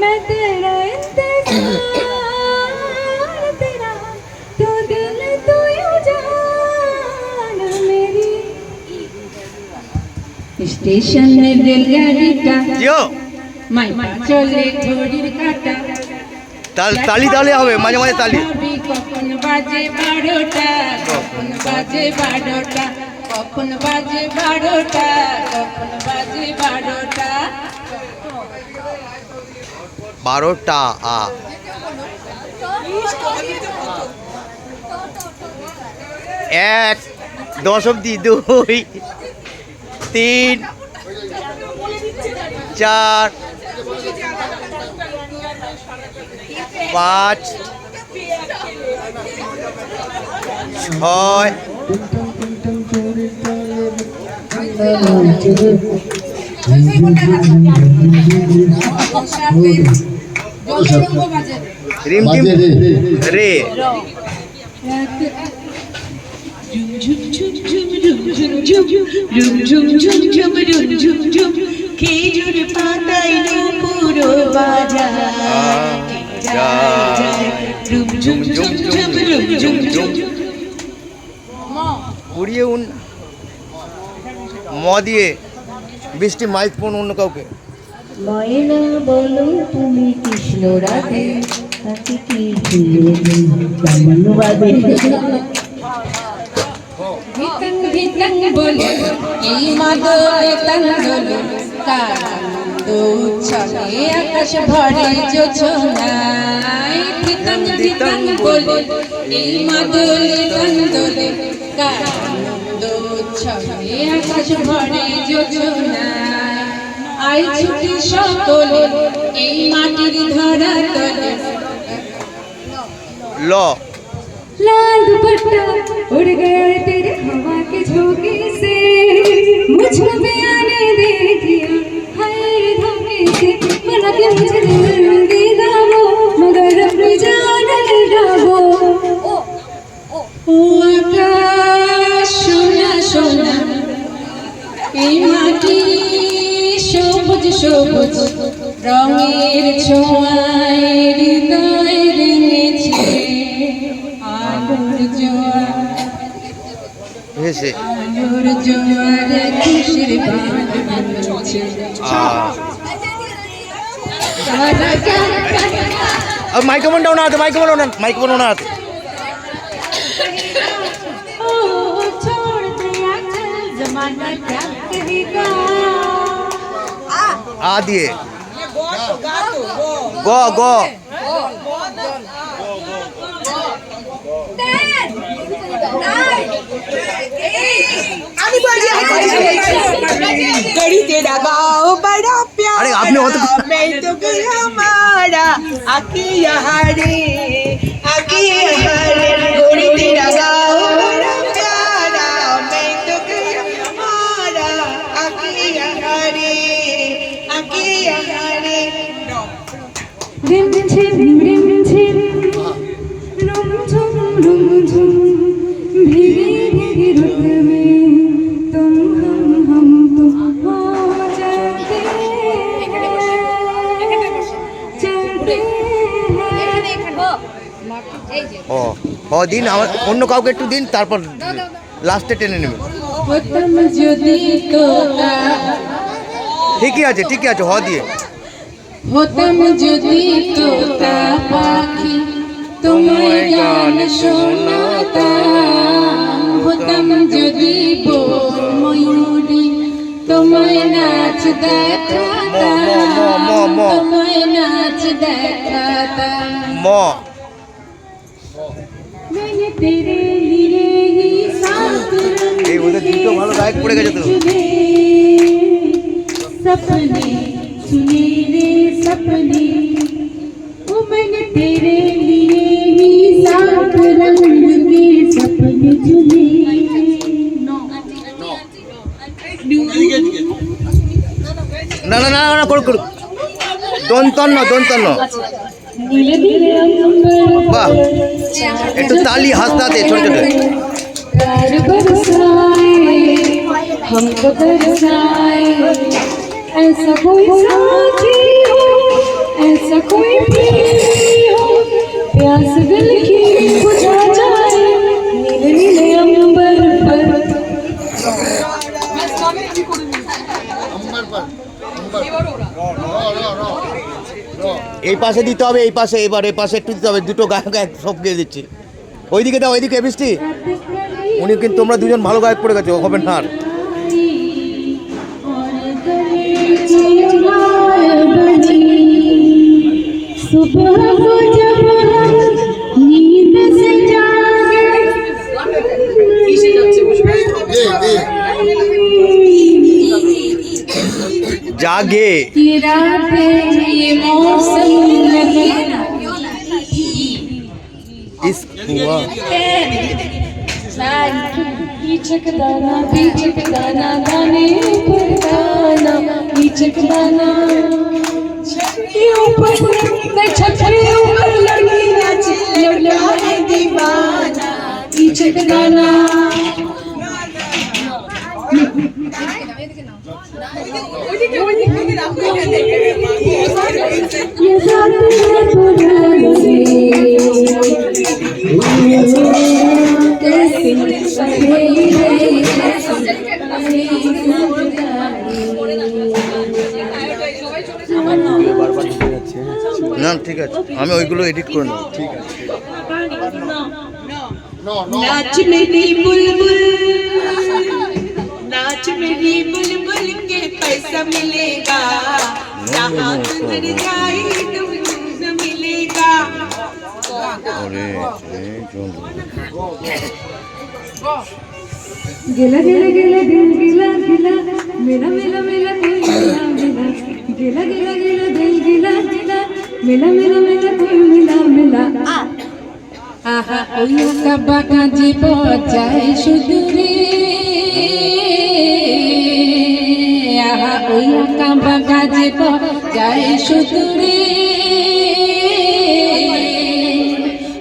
मैं तेरा इंतजार तेरा तो दिल तो यूं जान मेरी स्टेशन में रेलगाड़ी का জিও माइपा चले घोड़ीर काटा তালি তাহলে হবে, মাঝে মাঝে তালি। কখন বাজে 12টা কখন বাজে 12টা কখন বাজে 12টা কখন বাজে 12টা 12টা আ 1 10 অবধি 2 3 4 5 6 রিম টিম রে খেজুর পাতায় পুরো উড়িয়ে ম দিয়ে বৃষ্টি মাইক ফোন অন্য কাউকে ময়না বলো তুমি কৃষ্ণ রাধে তাকে কি ভিতং ভিতং বলে এই মাদলে তঙ্গল কানন্দ উচ্ছলে আকাশ ভরে যোছনায় ভিতং ভিতং বলে এই মাদলে তঙ্গলে কানন্দ উচ্ছলে আকাশ ভরে যোছনায় আই ছুটি সকলে এই মাটির ধরা তলে ল लाल दुपट्टा उड़ गया तेरे हवा के झोंके से मुझको भी आने दे दिया हाय धोखे से मना के मुझे दिल देगा वो मगर अपनी जान लेगा वो ओ आकाश सोना सोना এই মাটি সবুজ সবুজ রঙের ছোঁয়ায় হৃদয় রেঙেছে আলোর জোয়ার ভেসে আলোর জোয়ার খুশির বাঁধ বুনছে अब माइक्रोफोन डाउन आते माइक्रोफोन डाउन आते ओ छोड़ दिया चल जमाना क्या कहेगा आ दिए गो गो गड़ी तेरा गाँव बड़ा अरे प्यारा आपने वो तो मैं तो गई हमारा आकी हरे गड़ी तेरा गाँव बड़ा प्यारा मैं तो गई हमारा आकी हरे रिम झिम रुम झुम भीगी भीगी रुत में तुम हमको हो जाते चलते ও ও দিন আমার অন্য কাউকে একটু দিন তারপর লাস্টে টেনে নেবে হতাম যদি তোতা ঠিকই আছে হ দিয়ে হতাম যদি তোতা পাখি তোমায় গান শোনাতাম হতাম যদি ময়ূরী তোমায় নাচ দেখাতাম তোমায় নাচ দেখাতাম ম मैंने तेरे लिए ही साथ এই ওদের দুটো ভালো গায়ক পড়ে গেছে তো सपने सुने रे सपने ओ मैंने तेरे लिए ही साथ रंग के सपने चुने না না না না করুক দন্তন্য नीले नीले अंबर বাহ একটু তালি হাসতে ছোট ছোট प्यार बरसाए हमको तरसाए ऐसा कोई साथी हो ऐसा এই পাশে দিতে হবে, এই পাশে, এবার এই পাশে একটু দিতে হবে, দুটো গায়ক গায়ক সব গিয়ে দিচ্ছি। ওইদিকে দাও, ওইদিকে বৃষ্টি। উনি কিন্তু তোমরা দুজন ভালো গায়ক পড়ে গেছো, হবে না আর। सुबह को जब नींद से जागे तेरा ये मौसम लगे इस हुआ बीचक दाना दाने पर दाना बीचक दाना छतरी ऊपर लड़की नाचे लड़का है दीवाना बीचक दाना না ঠিক আছে, আমি ওইগুলো এডিট করে নেব। ঠিক আছে, नाच मेरी बुलबुल नाच मेरी बुलबुल के पैसा मिलेगा जहाँ तुम जाए तुम मिलेगा अरे गिला गिला गिला दिल गिला गिला मिला मिला मिला दिल मिला मिला गिला गिला गिला दिल गिला गिला मिला मिला मिला दिल मिला मिला आहा ओया काबा काजे बजाए सुदूरे आहा ओया काबा काजे बजाए सुदूरे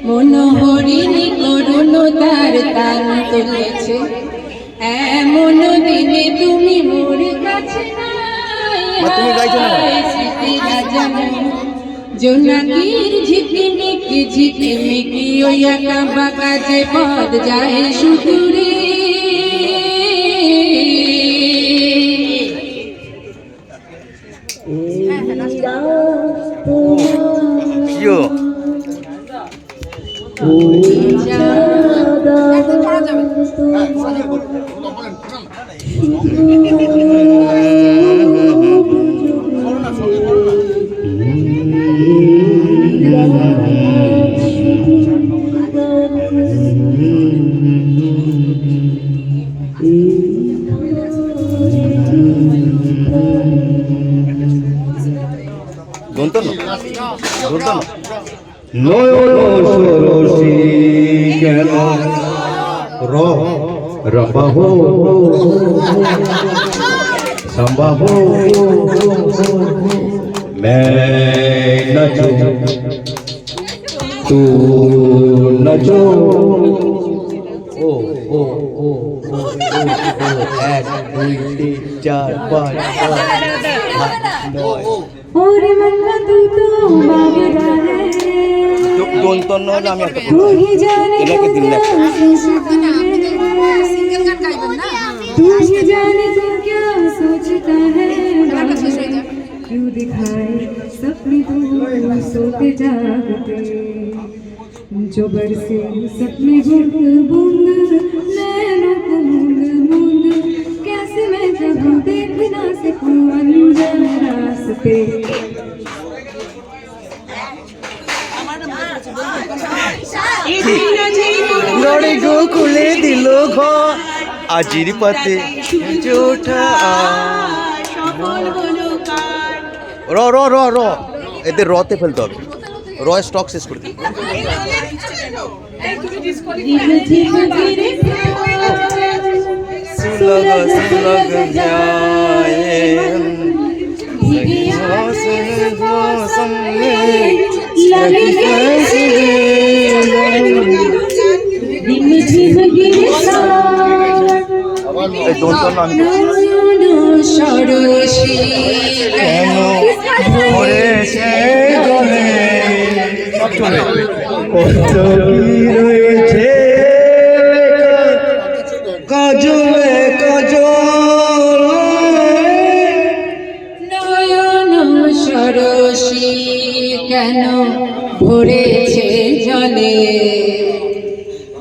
মনোহরিণী করুণ তার তান তুলেছে এমন দিনে তুমি মোর কাছে তুমি গাইছো না? জোনাকির ঝিকিমিকি ঝিকিমিকি ওই একা বাঁকা যে পথ যায় সুদূরে কিও নয়নসরসী কেন রবাহো সম্বাহো मैं नचूं तू नचो ओ ओ ओ एक दुई तीन चार पाँच ওরে মন্না তুই তো বাবরা হে दोन तो नल আমি একটা तू ही जाने এটাকে দিন না तू ही जाने तू क्या सोचता है क्यों दिखाए सपने तू सोते जागते जो बरसे सपने बूंद बूंद नैनों को मूंद मूंद कैसे मैं कहूँ देख ना सकूं अनजान रास्ते গড়ে গোকুলে দিল ঘর আজির পাতে জোঠা র র র র এদের রতে ফেলতে হবে, র স্টক শেষ করে দিই। सुलग सुलग जाए मौसम में लगी कैसे সরসী কেন পড়েছে গলে কত কি রয়েছে কাজলে কাজল নয়ন কেন ভরেছে জলে,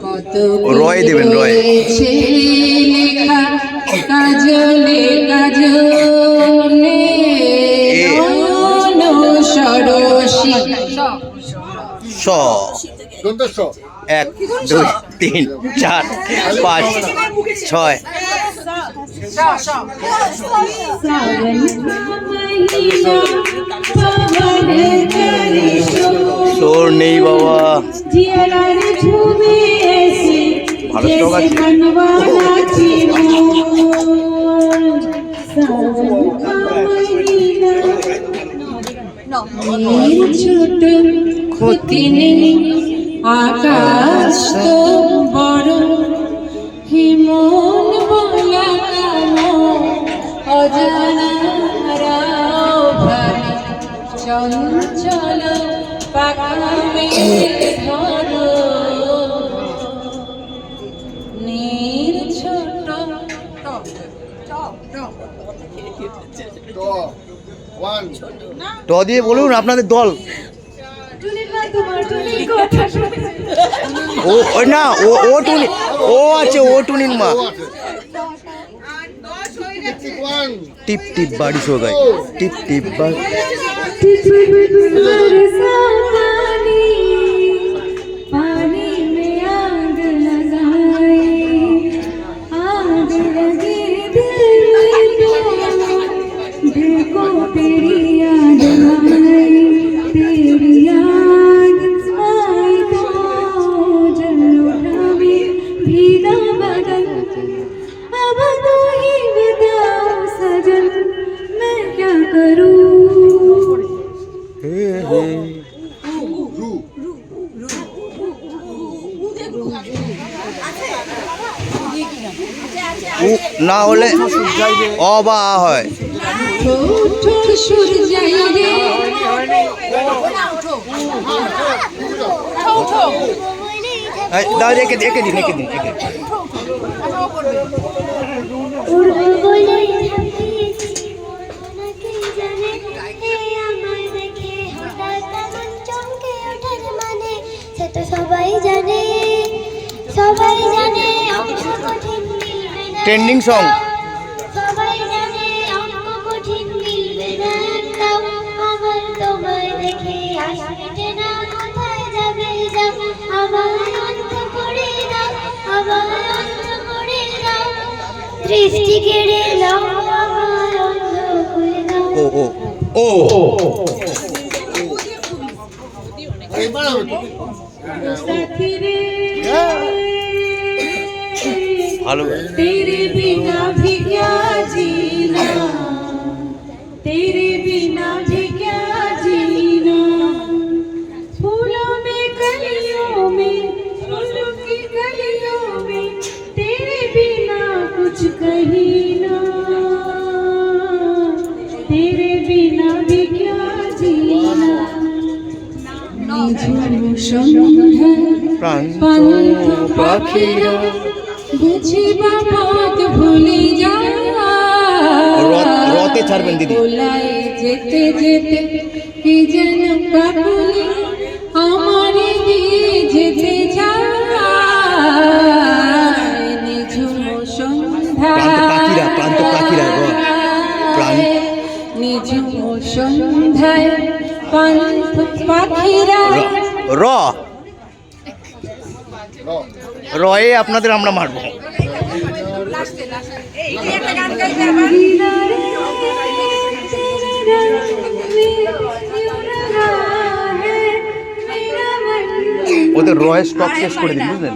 কত রয় দেবেন, রয়। রয়েছে লেখা কাজলে কাজলে সরসী। স 1 2 3 4 5 6 सावन का महीना पवन करे শোর নেই বাবা। जिया रे झूमे ऐसे ভালো স্টক जैसे আছে। बनवा नाची मोर। सावन का महीना নীল ছোট ক্ষতি নেই আকাশ তো বড়, হিমন বলা কাম অজানারাও ভালো, চঞ্চল পাখামে ধরো নীল ছোট ট দিয়ে বলুন আপনাদের দল। টুনির মা তোমার টুনির কথা শুনে ও ওই না, ও ও টুনি, ও আছে, ও টুনির মা। টিপ টিপ বাড়ি সো গাই, টিপ টিপ বাড়ি। बरसा पानी, पानी में आग लगाए, आग लगे दिल में तो, दिल को तेरी याद आए, तेरी याद आए तो जल उठा में भीगा बदन, अब तू ही बता सजन मैं क्या करूं। না হলে অ বা আ হয়। ঠোঁট সুর যাই রে এই, দাও একে একে দিন, একে দিন, একে। উড়বো বলে ঝাঁপিয়েছি, ওনাকে জানে এ আমায় দেখে হঠাৎ এমন চমকে ওঠার মানে, সে তো সবাই জানে অঙ্ক কঠিন মিলবে না ট্রেন্ডিং সং। সবাই জানে অঙ্ক কঠিন মিলবে না একটাও, আমার তোমায় দেখে আসবে না কোথায় যাবে যাও, আমায় অন্ধ করে দাও, আমায় অন্ধ করে দাও, দৃষ্টি কেড়ে নাও, আমায় অন্ধ করে দাও। ও ও ও ভালো। तेरे बिना भी क्या जीना, तेरे बिना भी क्या जीना, फूलों में कलियों में, फूलों की कलियों में, तेरे बिना कुछ कहीं ना, तेरे बिना भी क्या जीना। নিঝুম সন্ধ্যায় প্রাণ পান্থ পাখিরা বুঝিবা পথ ভুলে যায়, রতে ছাড়বেন দিদি। দোলায় যেতে যেতে কি যেন কাকুলি আমার দিয়ে যেতে যায়, নিঝুম সন্ধ্যায় প্রান্ত পাখিরা, প্রাণ। নিঝুম সন্ধ্যায় পান্থ পাখিরা র রয়ে আপনাদের আমরা মারবো। रंगीला रे तेरे रंग में क्यों रहा है मेरा मन। ওদের রয়ের স্টক শেষ করে দিন, বুঝলেন?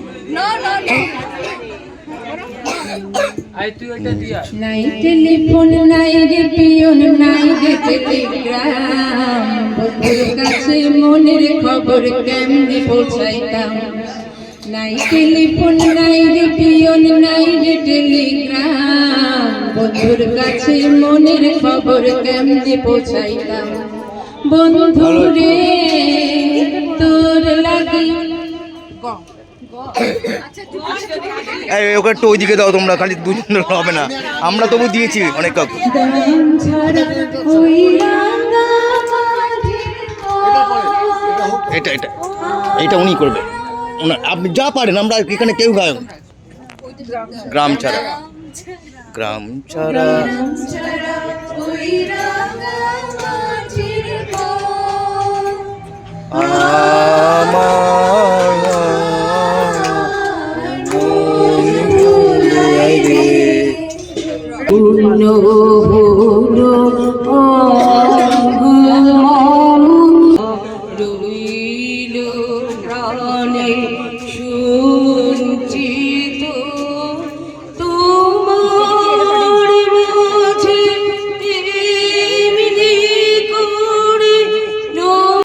নাই টেলিফোন নাই রে পিয়ন নাই রে টেলিগ্রাম, বন্ধুর কাছে মনের খবর কেমনে পৌঁছাইতাম, নাই টেলিফোন নাই রে পিয়ন নাই রে টেলিগ্রাম, বন্ধুর কাছে মনের খবর কেমনে পৌঁছাইতাম, বন্ধু রে তোর লাগি এই ওকে একটু ওইদিকে দাও তোমরা, খালি দুজন হবে না, আমরা তবু দিয়েছি অনেক কাউকে। दाम झड़ा हुई रंगा माझी को এটা এটা উনি করবে আপনি যা পারেন, আমরা এখানে কেউ গায়ক। গ্রাম ছাড়া, গ্রাম ছাড়া,